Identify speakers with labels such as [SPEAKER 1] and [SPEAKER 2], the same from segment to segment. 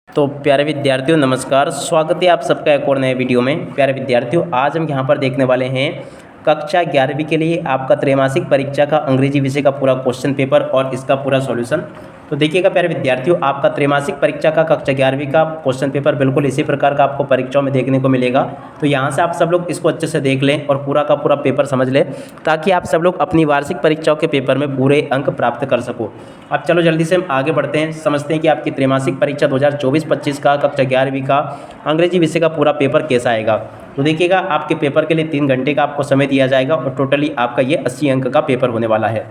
[SPEAKER 1] तो प्यारे विद्यार्थियों नमस्कार, स्वागत है आप सबका एक और नए वीडियो में। प्यारे विद्यार्थियों, आज हम यहाँ पर देखने वाले हैं कक्षा 11वीं के लिए आपका त्रैमासिक परीक्षा का अंग्रेजी विषय का पूरा क्वेश्चन पेपर और इसका पूरा सॉल्यूशन। तो देखिएगा प्यारे विद्यार्थियों, आपका त्रैमासिक परीक्षा का कक्षा 11वीं का क्वेश्चन पेपर बिल्कुल इसी प्रकार का आपको परीक्षाओं में देखने को मिलेगा। तो यहाँ से आप सब लोग इसको अच्छे से देख लें और पूरा का पूरा पेपर समझ लें, ताकि आप सब लोग अपनी वार्षिक परीक्षाओं के पेपर में पूरे अंक प्राप्त कर सको। अब चलो जल्दी से हम आगे बढ़ते हैं, समझते हैं कि आपकी त्रैमासिक परीक्षा 2024-25 का कक्षा 11वीं का अंग्रेजी विषय का पूरा पेपर कैसा आएगा। तो देखिएगा, आपके पेपर के लिए 3 घंटे का आपको समय दिया जाएगा और टोटली आपका ये 80 अंक का पेपर होने वाला है।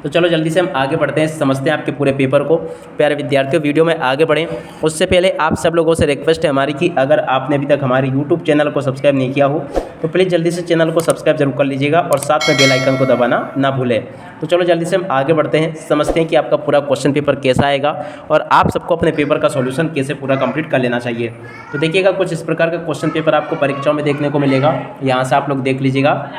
[SPEAKER 1] तो चलो जल्दी से हम आगे बढ़ते हैं, समझते हैं आपके पूरे पेपर को। प्यारे विद्यार्थियों, वीडियो में आगे बढ़ें उससे पहले आप सब लोगों से रिक्वेस्ट है हमारी कि अगर आपने अभी तक हमारे यूट्यूब चैनल को सब्सक्राइब नहीं किया हो तो प्लीज़ जल्दी से चैनल को सब्सक्राइब जरूर कर लीजिएगा और साथ में बेल आइकन को दबाना ना भूलें। तो चलो जल्दी से हम आगे बढ़ते हैं, समझते हैं कि आपका पूरा क्वेश्चन पेपर कैसा आएगा और आप सबको अपने पेपर का सॉल्यूशन कैसे पूरा कंप्लीट कर लेना चाहिए। तो देखिएगा, कुछ इस प्रकार का क्वेश्चन पेपर आपको परीक्षाओं में देखने को मिलेगा। यहाँ से आप लोग देख लीजिएगा,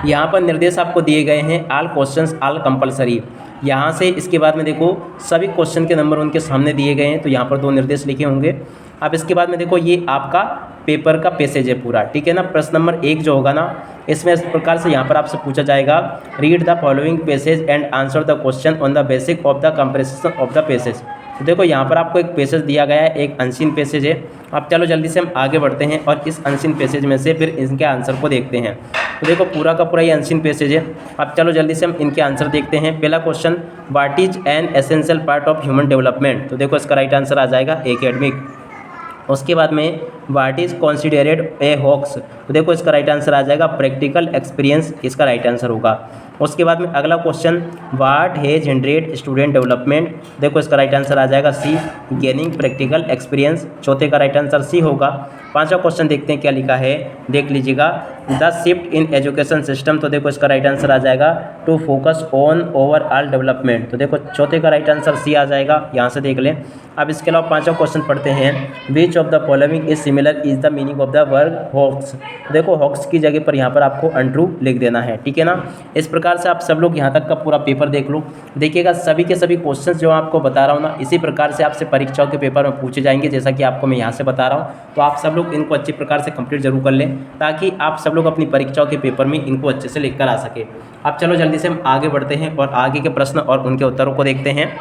[SPEAKER 1] यहाँ पर निर्देश आपको दिए गए हैं ऑल क्वेश्चंस ऑल कंपलसरी। यहाँ से इसके बाद में देखो सभी क्वेश्चन के नंबर उनके सामने दिए गए हैं, तो यहाँ पर 2 निर्देश लिखे होंगे। अब इसके बाद में देखो ये आपका पेपर का पैसेज है पूरा, ठीक है ना। प्रश्न नंबर 1 जो होगा ना, इसमें इस प्रकार से यहाँ पर आपसे पूछा जाएगा, read the following passage and answer the question on the basic of the compression of the passage. तो देखो यहाँ पर आपको एक पैसेज दिया गया है, एक अनसीन पैसेज है। अब चलो जल्दी से हम आगे बढ़ते हैं और इस अनसीन पैसेज में से फिर इनके आंसर को देखते हैं। तो देखो पूरा का पूरा ये अनसीन पैसेज है। अब चलो जल्दी से हम इनके आंसर देखते हैं। पहला question, what is an essential part of human development. तो देखो इसका राइट आंसर आ जाएगा एकेडमिक। उसके बाद में what is considered a hoax. तो देखो इसका राइट आंसर आ जाएगा प्रैक्टिकल एक्सपीरियंस, इसका राइट आंसर होगा। उसके बाद में अगला question, what has hindered student development. देखो इसका राइट आंसर आ जाएगा सी, गेनिंग प्रैक्टिकल एक्सपीरियंस। चौथे का राइट आंसर सी होगा। 5वां क्वेश्चन देखते हैं क्या लिखा है, देख लीजिएगा, the shift in education system. तो देखो इसका राइट आंसर आ जाएगा to focus on overall development. तो देखो चौथे का राइट आंसर सी आ जाएगा, यहाँ से देख लें। अब इसके अलावा 5वां क्वेश्चन पढ़ते हैं, which of the following is similar is the meaning of the word hoax. देखो हॉक्स की जगह पर यहाँ पर आपको अनट्रू लिख देना है, ठीक है ना। इस प्रकार से आप सब लोग यहाँ तक का पूरा पेपर देख लो। देखिएगा सभी के सभी क्वेश्चंस जो आपको बता रहा हूँ ना, इसी प्रकार से आपसे परीक्षाओं के पेपर में पूछे जाएंगे, जैसा कि आपको मैं यहाँ से बता रहा हूँ। तो आप सब लोग इनको अच्छी प्रकार से कंप्लीट जरूर कर लें, ताकि आप सब लोग अपनी परीक्षाओं के पेपर में इनको अच्छे से लिख कर आ सके। अब चलो जल्दी से हम आगे बढ़ते हैं और आगे के प्रश्न और उनके उत्तरों को देखते हैं।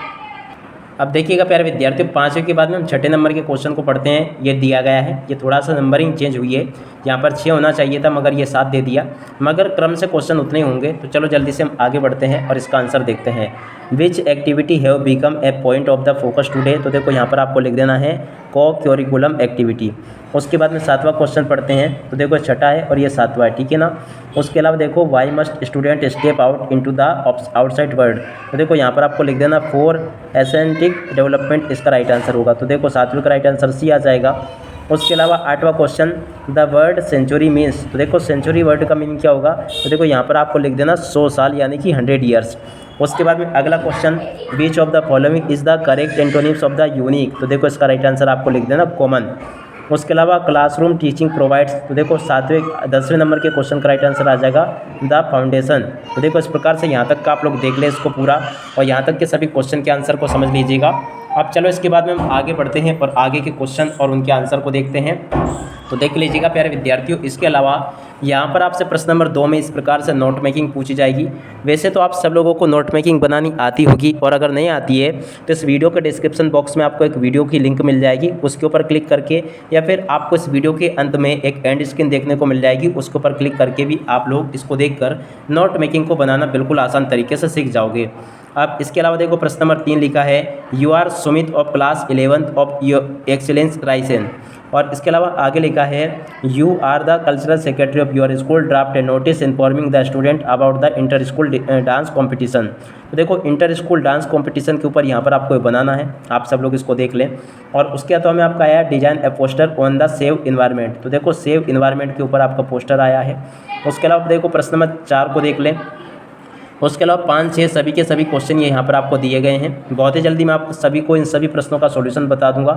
[SPEAKER 1] अब देखिएगा प्यारे विद्यार्थियों, 5वें के बाद में हम 6ठे नंबर के क्वेश्चन को पढ़ते हैं। ये दिया गया है, ये थोड़ा सा नंबरिंग चेंज हुई है, यहाँ पर 6 होना चाहिए था मगर ये 7 दे दिया, मगर क्रम से क्वेश्चन उतने ही होंगे। तो चलो जल्दी से हम आगे बढ़ते हैं और इसका आंसर देखते हैं। Which activity have become a point of the focus today. तो देखो यहाँ पर आपको लिख देना है को करिकुलम एक्टिविटी। उसके बाद में 7वां क्वेश्चन पढ़ते हैं। तो देखो 6ठा है और ये 7वां है, ठीक है ना। उसके अलावा देखो, why must student step out into the outside world. तो देखो यहाँ पर आपको लिख देना फॉर एसेंटिक डेवलपमेंट, इसका राइट आंसर होगा। तो देखो 7वें का राइट आंसर सी आ जाएगा। उसके अलावा 8वां question, the word century means. तो देखो सेंचुरी वर्ड का मीनिंग क्या होगा। तो देखो यहाँ पर आपको लिख देना 100 साल, यानी कि 100 ईयर्स। उसके बाद में अगला question, beach of the following is the correct antonyms of the unique. तो देखो इसका राइट आंसर आपको लिख देना कॉमन। उसके अलावा क्लासरूम टीचिंग प्रोवाइड्स। तो देखो 10वें नंबर के क्वेश्चन का राइट आंसर आ जाएगा द फाउंडेशन। तो देखो इस प्रकार से यहाँ तक का आप लोग देख लें इसको पूरा, और यहाँ तक के सभी क्वेश्चन के आंसर को समझ लीजिएगा। अब चलो इसके बाद में हम आगे बढ़ते हैं और आगे के क्वेश्चन और उनके आंसर को देखते हैं। तो देख लीजिएगा प्यारे विद्यार्थियों, इसके अलावा यहाँ पर आपसे प्रश्न नंबर 2 में इस प्रकार से नोट मेकिंग पूछी जाएगी। वैसे तो आप सब लोगों को नोट मेकिंग बनानी आती होगी, और अगर नहीं आती है तो इस वीडियो के डिस्क्रिप्शन बॉक्स में आपको एक वीडियो की लिंक मिल जाएगी, उसके ऊपर क्लिक करके, या फिर आपको इस वीडियो के अंत में एक एंड स्क्रीन देखने को मिल जाएगी, उसके ऊपर क्लिक करके भी आप लोग इसको देखकर नोट मेकिंग को बनाना बिल्कुल आसान तरीके से सीख जाओगे। अब इसके अलावा देखो प्रश्न नंबर 3 लिखा है, you are Sumit of class 11th of excellence Raisen. और इसके अलावा आगे लिखा है, you are the cultural secretary of your school, draft a notice informing the student about the inter school dance competition. तो देखो इंटर स्कूल डांस कॉम्पिटिशन के ऊपर यहाँ पर आपको बनाना है, आप सब लोग इसको देख लें। और उसके अलावा में आपका आया design A poster on the save environment. तो देखो सेव इन्वायरमेंट के ऊपर आपका पोस्टर आया है। उसके अलावा देखो प्रश्न नंबर 4 को देख लें। उसके अलावा 5-6 सभी के सभी क्वेश्चन ये यहाँ पर आपको दिए गए हैं। बहुत ही जल्दी मैं आप सभी को इन सभी प्रश्नों का सॉल्यूशन बता दूंगा।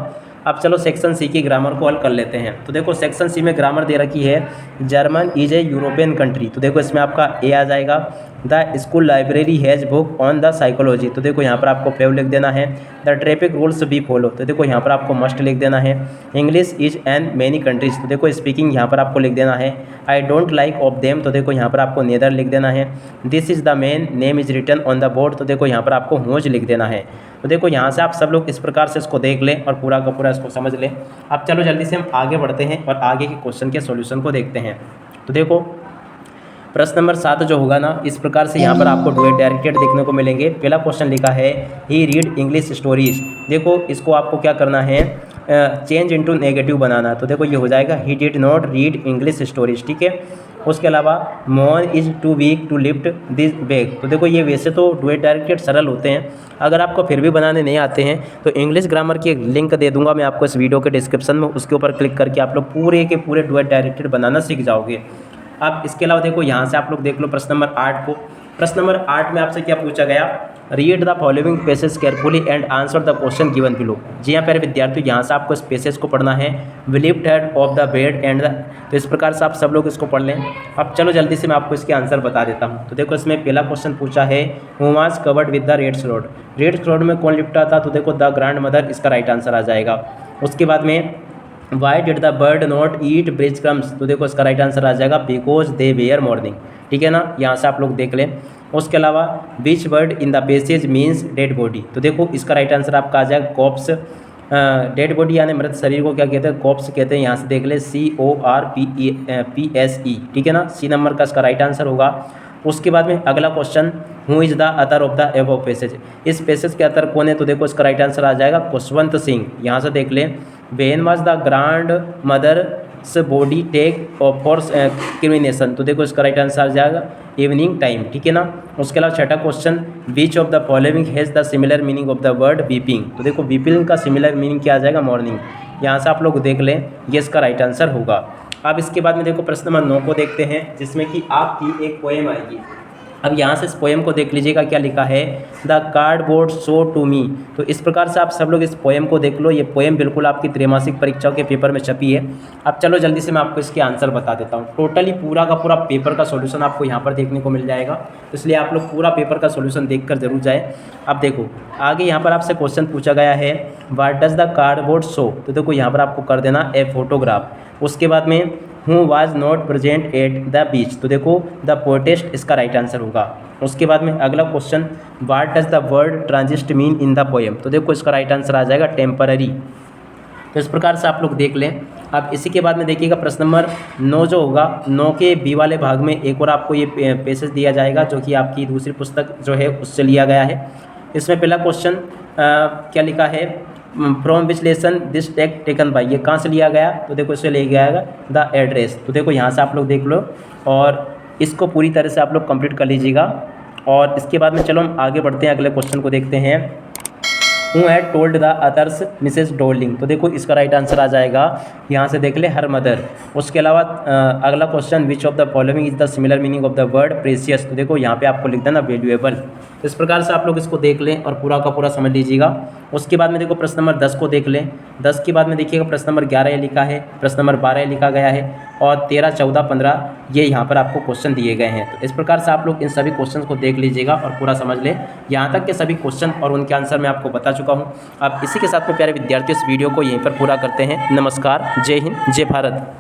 [SPEAKER 1] अब चलो सेक्शन सी की ग्रामर को हल कर लेते हैं। तो देखो सेक्शन सी में ग्रामर दे रखी है, German is a European country. तो देखो इसमें आपका ए आ जाएगा। The school library has book on the psychology. तो देखो यहाँ पर आपको फेव लिख देना है। The traffic rules B follow. तो देखो यहाँ पर आपको मस्ट लिख देना है। English is an many countries. तो देखो स्पीकिंग यहाँ पर आपको लिख देना है। I don't like of them. तो देखो यहाँ पर आपको नेदर लिख देना है। This is the main name is written on the board. तो देखो यहाँ पर आपको होज लिख देना है। तो देखो यहाँ से आप सब लोग इस प्रकार से इसको देख लें और पूरा का पूरा इसको समझ लें। अब चलो जल्दी से हम आगे बढ़ते हैं और आगे के क्वेश्चन के सॉल्यूशन को देखते हैं। तो देखो प्रश्न नंबर 7 जो होगा ना, इस प्रकार से यहाँ पर आपको डुएट डायरेक्टेड देखने को मिलेंगे। पहला क्वेश्चन लिखा है ही रीड इंग्लिश स्टोरीज। देखो इसको आपको क्या करना है, चेंज इनटू नेगेटिव बनाना। तो देखो ये हो जाएगा he did not read English stories, ठीक है। उसके अलावा Mohan is too weak to lift this bag. तो देखो ये वैसे तो डुएट डायरेक्टेड सरल होते हैं, अगर आपको फिर भी बनाने नहीं आते हैं तो इंग्लिश ग्रामर की एक लिंक दे दूंगा मैं आपको इस वीडियो के डिस्क्रिप्शन में, उसके ऊपर क्लिक करके आप लोग पूरे के पूरे डुएट डायरेक्टेड बनाना सीख जाओगे। अब इसके अलावा देखो यहाँ से आप लोग देख लो प्रश्न नंबर 8 को। प्रश्न नंबर 8 में आपसे क्या पूछा गया, read the following passage carefully and answer the question given below. जी हाँ प्यारे विद्यार्थियों, यहाँ से आपको इस पैसेज को पढ़ना है, lift head of the bed and the. तो इस प्रकार से आप सब लोग इसको पढ़ लें। अब चलो जल्दी से मैं आपको इसके आंसर बता देता हूँ। तो देखो इसमें पहला क्वेश्चन पूछा है, who was covered with the red road. Red road में कौन लिपटा था, तो देखो द ग्रैंड मदर, इसका राइट आंसर आ जाएगा। उसके बाद में why did the bird not eat bread crumbs. तो देखो इसका राइट आंसर आ जाएगा बिकॉज दे वेयर मॉर्निंग, ठीक है ना, यहाँ से आप लोग देख लें। उसके अलावा which word in the passage means dead body. तो देखो इसका राइट आंसर आपका आ जाएगा कॉप्स। डेड बॉडी यानी मृत शरीर को क्या कहते हैं, कॉप्स कहते हैं। यहाँ से देख ले CORPSE, ठीक है ना, सी नंबर का इसका राइट आंसर होगा। उसके बाद में अगला question, who is the Athar of the above passage. इस पैसेज के अथर कौन है, तो देखो इसका राइट आंसर आ जाएगा खुशवंत सिंह। यहाँ से देख लें, when was the grandmother's body take for cremation. तो देखो इसका राइट आंसर आ जाएगा इवनिंग टाइम, ठीक है ना। उसके अलावा छठा question, which of the following has the similar meaning of the word weeping. तो देखो वीपिंग का सिमिलर मीनिंग क्या आ जाएगा, मॉर्निंग। यहाँ से आप लोग देख लें, ये इसका राइट आंसर होगा। अब इसके बाद में देखो प्रश्न नंबर 9 को देखते हैं, जिसमें कि आपकी एक पोएम आएगी। अब यहाँ से इस पोएम को देख लीजिएगा, क्या लिखा है, the cardboard show to me. तो इस प्रकार से आप सब लोग इस पोएम को देख लो। ये पोएम बिल्कुल आपकी त्रैमासिक परीक्षाओं के पेपर में छपी है। अब चलो जल्दी से मैं आपको इसके आंसर बता देता हूँ। टोटली पूरा का पूरा पेपर का सॉल्यूशन आपको यहाँ पर देखने को मिल जाएगा, इसलिए आप लोग पूरा पेपर का सॉल्यूशन देखकर जरूर जाए। अब देखो आगे यहाँ पर आपसे क्वेश्चन पूछा गया है, what does the cardboard show. तो देखो यहाँ पर आपको कर देना ए फोटोग्राफ। उसके बाद में who was not present at the beach. तो देखो द पोटेस्ट, इसका राइट आंसर होगा। उसके बाद में अगला question, what does the word transient mean in the poem. तो देखो इसका राइट आंसर आ जाएगा टेम्पररी। तो इस प्रकार से आप लोग देख लें। अब इसी के बाद में देखिएगा प्रश्न नंबर 9 जो होगा, 9 के बी वाले भाग में एक और आपको ये पैसेज दिया जाएगा, जो कि आपकी दूसरी पुस्तक जो है उससे लिया गया है। इसमें पहला क्वेश्चन क्या लिखा है, from which lesson this take taken by. ये कहाँ से लिया गया, तो देखो इससे ले गया है द एड्रेस। तो देखो यहाँ से आप लोग देख लो और इसको पूरी तरह से आप लोग कंप्लीट कर लीजिएगा। और इसके बाद में चलो हम आगे बढ़ते हैं, अगले क्वेश्चन को देखते हैं। Who had told the others Mrs doling. तो देखो इसका राइट आंसर आ जाएगा, यहाँ से देख ले, हर मदर। उसके अलावा अगला question, which of the following is the similar meaning of the word precious. तो देखो यहाँ पे आपको लिख देना वैल्यूएबल। इस प्रकार से आप लोग इसको देख लें और पूरा का पूरा समझ लीजिएगा। उसके बाद में देखो प्रश्न नंबर 10 को देख लें। 10 के बाद में देखिएगा प्रश्न नंबर 11 लिखा है, प्रश्न नंबर 12 लिखा गया है, और 13, 14, 15 ये यहाँ पर आपको क्वेश्चन दिए गए हैं। तो इस प्रकार से आप लोग इन सभी क्वेश्चन को देख लीजिएगा और पूरा समझ लें। यहाँ तक के सभी क्वेश्चन और उनके आंसर मैं आपको बता चुका हूँ। अब इसी के साथ में प्यारे विद्यार्थियों इस वीडियो को यहीं पर पूरा करते हैं। नमस्कार, जय हिंद, जय भारत।